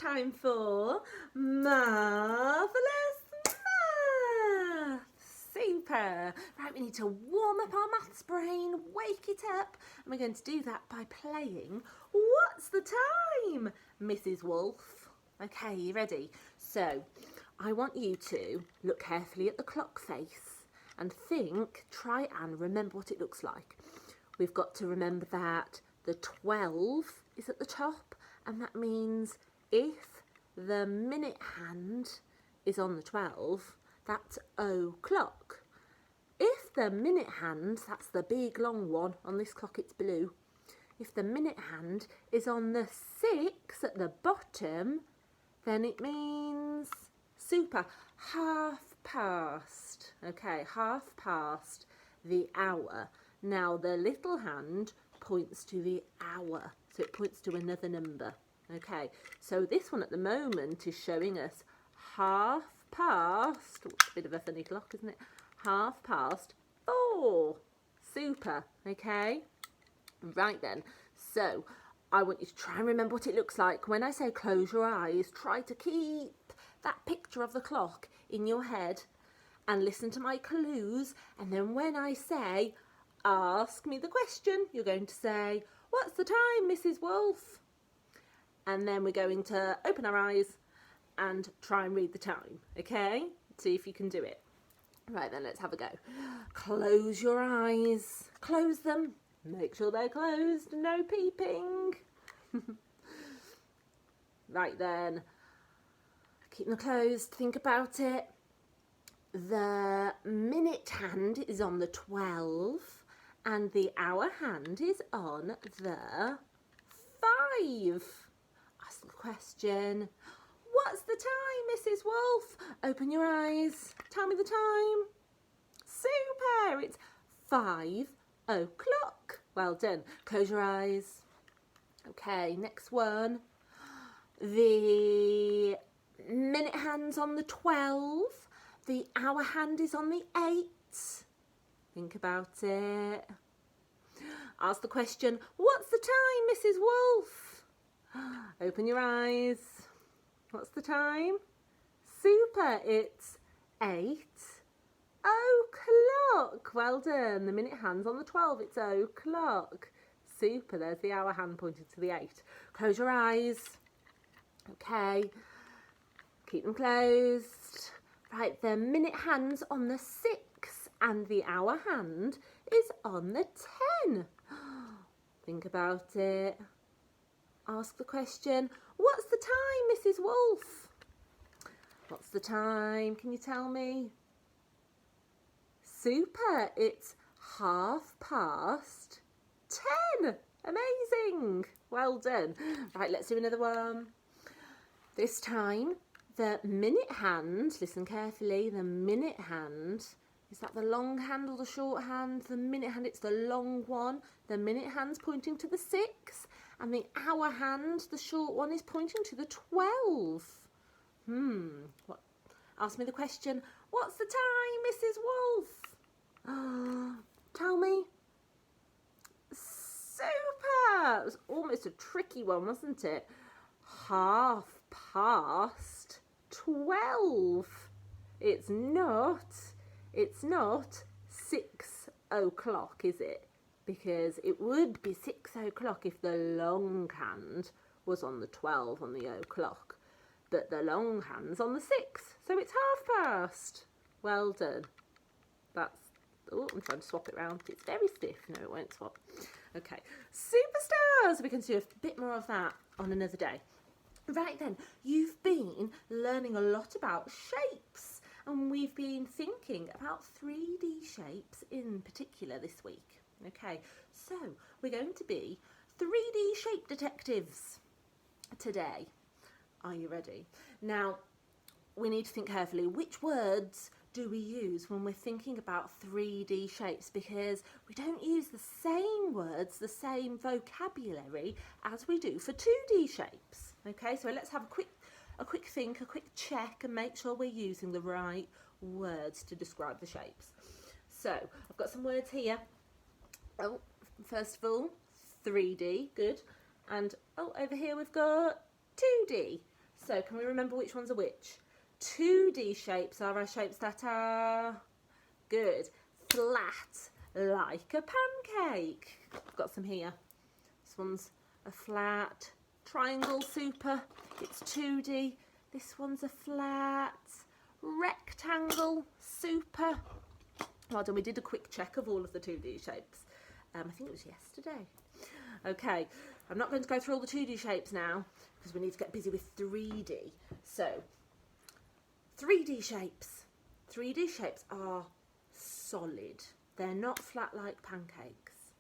time for Marvellous Maths. Super. Right, we need to warm up our maths brain, wake it up, and we're going to do that by playing What's the Time, Mrs. Wolf? Okay, you ready? So, I want you to look carefully at the clock face and try and remember what it looks like. We've got to remember that the 12 is at the top, and that means if the minute hand is on the 12, that's o'clock. If the minute hand, that's the big long one, on this clock it's blue. If the minute hand is on the 6 at the bottom, then it means super, half past. Okay, half past the hour. Now the little hand points to the hour, so it points to another number. Okay, so this one at the moment is showing us half past, a bit of a funny clock, isn't it? Half past 4. Super, okay? Right then, so I want you to try and remember what it looks like. When I say close your eyes, try to keep that picture of the clock in your head and listen to my clues, and then when I say ask me the question, you're going to say, what's the time, Mrs. Wolf? And then we're going to open our eyes and try and read the time, okay? See if you can do it. Right then, let's have a go. Close your eyes. Close them. Make sure they're closed. No peeping. Right then. Keep them closed. Think about it. The minute hand is on the 12 and the hour hand is on the 5. Ask the question. What's the time, Mrs. Wolf? Open your eyes. Tell me the time. Super. It's 5 o'clock. Well done. Close your eyes. Okay, next one. The minute hand's on the 12. The hour hand is on the 8. Think about it. Ask the question, what's the time, Mrs. Wolf? Open your eyes. What's the time? Super, it's 8 o'clock. Well done. The minute hand's on the 12, it's o'clock. Super, there's the hour hand pointed to the 8. Close your eyes. Okay, keep them closed. Right, the minute hand's on the 6 and the hour hand is on the 10. Think about it. Ask the question, what's the time, Mrs. Wolf? What's the time? Can you tell me? Super, it's 10:30. Amazing. Well done. Right, let's do another one. This time, the minute hand, listen carefully, the minute hand, is that the long hand or the short hand? The minute hand, it's the long one. The minute hand's pointing to the 6, and the hour hand, the short one, is pointing to the 12. What? Ask me the question, what's the time, Mrs. Wolf? Tell me. Super! It was almost a tricky one, wasn't it? Half past 12. It's not 6 o'clock, is it? Because it would be 6 o'clock if the long hand was on the 12 on the o'clock. But the long hand's on the 6, so it's half past. Well done. Oh, I'm trying to swap it round. It's very stiff. No, it won't swap. Okay, superstars. We can do a bit more of that on another day. Right then, you've been learning a lot about shapes, and we've been thinking about 3D shapes in particular this week. Okay, so we're going to be 3D shape detectives today. Are you ready? Now, we need to think carefully. Which words do we use when we're thinking about 3D shapes? Because we don't use the same words, the same vocabulary as we do for 2D shapes. Okay, so let's have a quick think, a quick check, and make sure we're using the right words to describe the shapes. So I've got some words here. Oh, first of all, 3D, good. And over here we've got 2D. So can we remember which ones are which? 2D shapes are our shapes that are good, flat, like a pancake. I've got some here. This one's a flat triangle, super. It's 2D. This one's a flat rectangle, super. Well done, we did a quick check of all of the 2D shapes. I think it was yesterday. Okay, I'm not going to go through all the 2D shapes now because we need to get busy with 3D. So, 3D shapes. 3D shapes are solid. They're not flat like pancakes.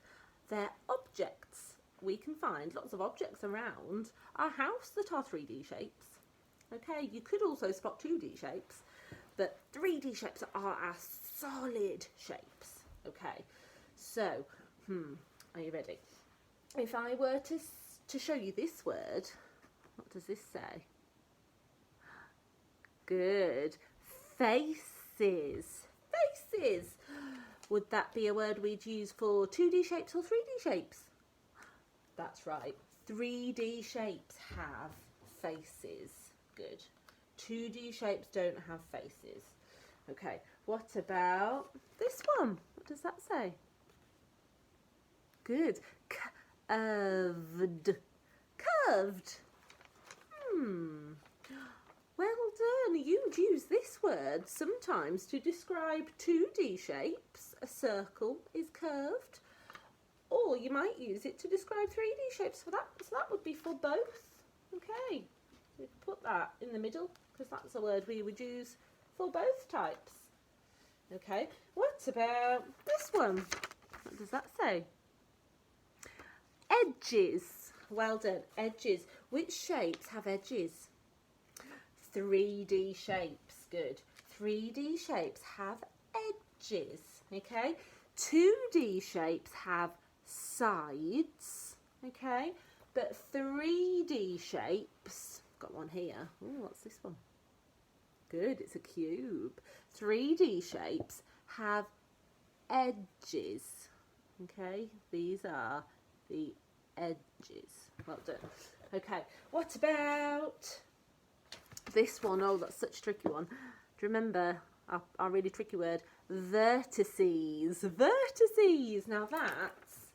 They're objects. We can find lots of objects around our house that are 3D shapes. Okay, you could also spot 2D shapes, but 3D shapes are our solid shapes. Okay, so, are you ready? If I were to show you this word, what does this say? Good. Faces. Faces. Would that be a word we'd use for 2D shapes or 3D shapes? That's right. 3D shapes have faces. Good. 2D shapes don't have faces. Okay, what about this one? What does that say? Good. Curved. Curved. Well done. You'd use this word sometimes to describe 2D shapes. A circle is curved. Or you might use it to describe 3D shapes. So that would be for both. Okay. We can put that in the middle because that's a word we would use for both types. Okay. What about this one? What does that say? Edges. Well done. Edges. Which shapes have edges? 3D shapes. Good. 3D shapes have edges. Okay. 2D shapes have sides. Okay. But 3D shapes, got one here. Oh, what's this one? Good. It's a cube. 3D shapes have edges. Okay. These are the edges. Well done. Okay. What about this one? Oh, that's such a tricky one. Do you remember our really tricky word? Vertices. Vertices. Now that's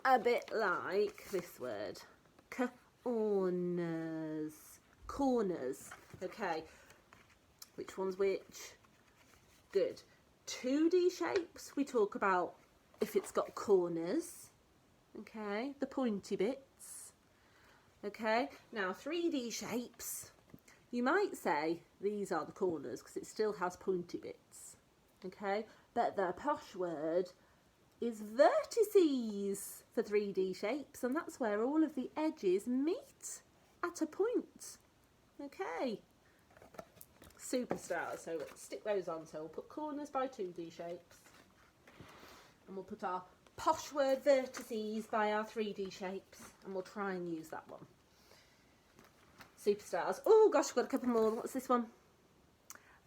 a bit like this word. Corners. Corners. Okay. Which one's which? Good. 2D shapes, we talk about if it's got corners. Okay. The pointy bits. Okay. Now 3D shapes, you might say these are the corners because it still has pointy bits. Okay. But the posh word is vertices for 3D shapes, and that's where all of the edges meet at a point. Okay. Superstars. So let's stick those on. So we'll put corners by 2D shapes, and we'll put our posh word vertices by our 3D shapes, and we'll try and use that one. Superstars. Oh gosh, we've got a couple more. What's this one?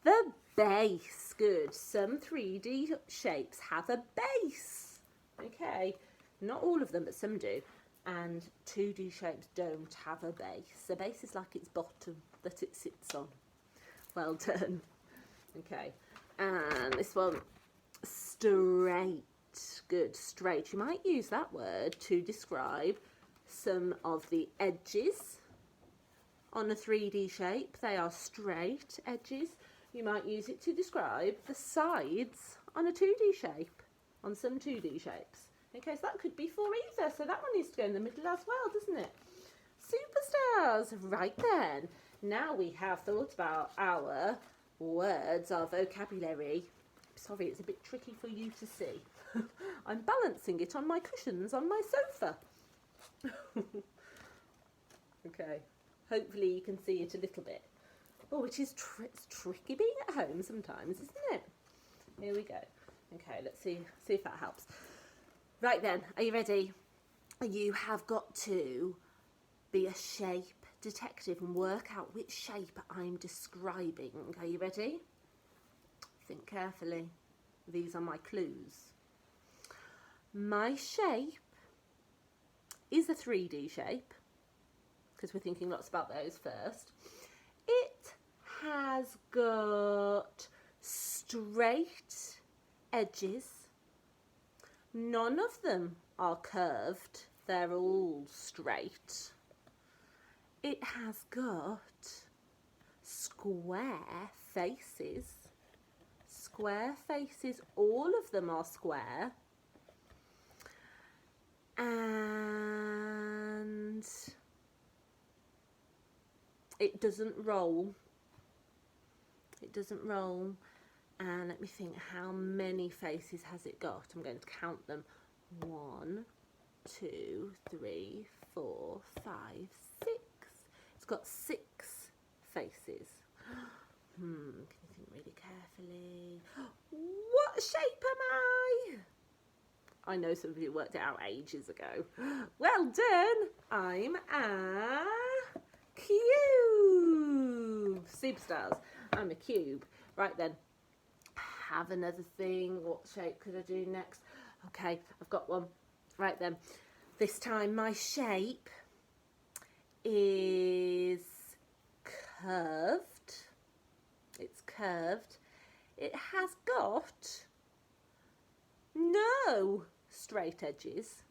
The base. Good. Some 3D shapes have a base. Okay. Not all of them, but some do. And 2D shapes don't have a base. A base is like its bottom that it sits on. Well done. Okay. And this one, straight. Good. Straight. You might use that word to describe some of the edges on a 3D shape. They are straight edges. You might use it to describe the sides on a 2D shape, on some 2D shapes. Okay, so that could be for either. So that one needs to go in the middle as well, doesn't it? Superstars. Right then. Now we have thought about our words, our vocabulary. Sorry, it's a bit tricky for you to see. I'm balancing it on my cushions on my sofa. Okay. Hopefully you can see it a little bit. Oh, it is it's tricky being at home sometimes, isn't it? Here we go. Okay, let's see if that helps. Right then, are you ready? You have got to be a shape detective and work out which shape I'm describing. Are you ready? Think carefully. These are my clues. My shape is a 3D shape. because we're thinking lots about those first. It has got straight edges. None of them are curved. They're all straight. It has got square faces. Square faces, all of them are square. And it doesn't roll. It doesn't roll. And let me think, how many faces has it got? I'm going to count them. 1, 2, 3, 4, 5, 6. It's got 6 faces. Can you think really carefully? What shape am I? I know some of you worked it out ages ago. Well done. I'm a cube. Superstars. I'm a cube. Right then. Have another thing. What shape could I do next? Okay, I've got one. Right then. This time my shape is curved. It's curved. It has got no straight edges.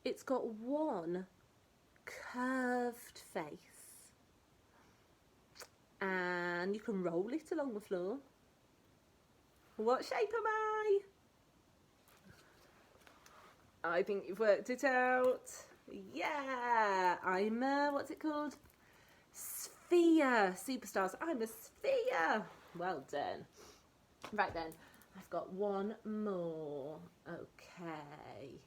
It's got one curved face. And you can roll it along the floor. What shape am I? I think you've worked it out. Yeah, I'm a, what's it called? Sphere. Superstars, I'm a sphere. Well done. Right then, I've got one more. Okay.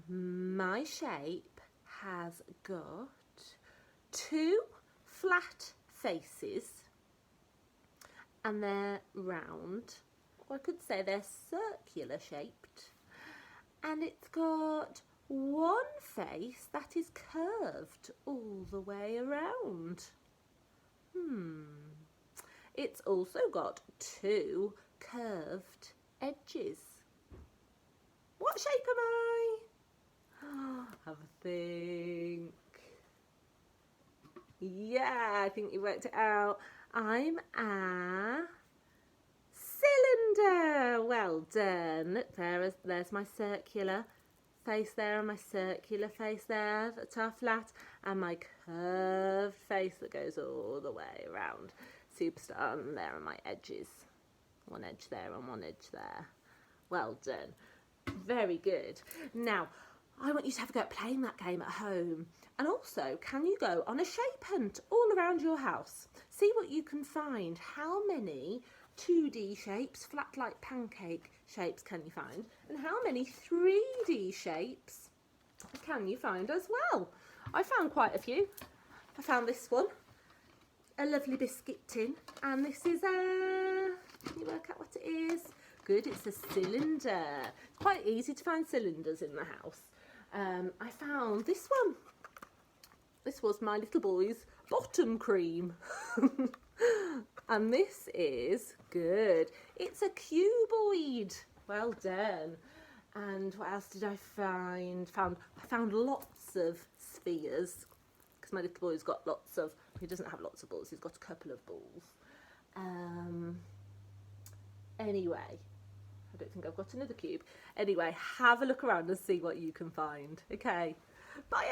My shape has got 2 flat faces. And they're round, or I could say they're circular shaped. And it's got one face that is curved all the way around. It's also got 2 curved edges. What shape am I? Have a think. Yeah, I think you worked it out. I'm a cylinder. Well done. Look, there's my circular face there and my circular face there that are flat, and my curved face that goes all the way around. Superstar, and there are my edges. One edge there and one edge there. Well done. Very good. Now, I want you to have a go at playing that game at home. And also, can you go on a shape hunt all around your house? See what you can find. How many 2D shapes, flat like pancake shapes can you find? And how many 3D shapes can you find as well? I found quite a few. I found this one, a lovely biscuit tin. And this is can you work out what it is? Good, it's a cylinder. It's quite easy to find cylinders in the house. I found this one. This was my little boy's bottom cream. And this is good. It's a cuboid. Well done. And what else did I find? I found lots of spheres, because my little boy's got lots of, he doesn't have lots of balls, he's got a couple of balls. Anyway, I don't think I've got another cube. Anyway, have a look around and see what you can find. Okay, bye.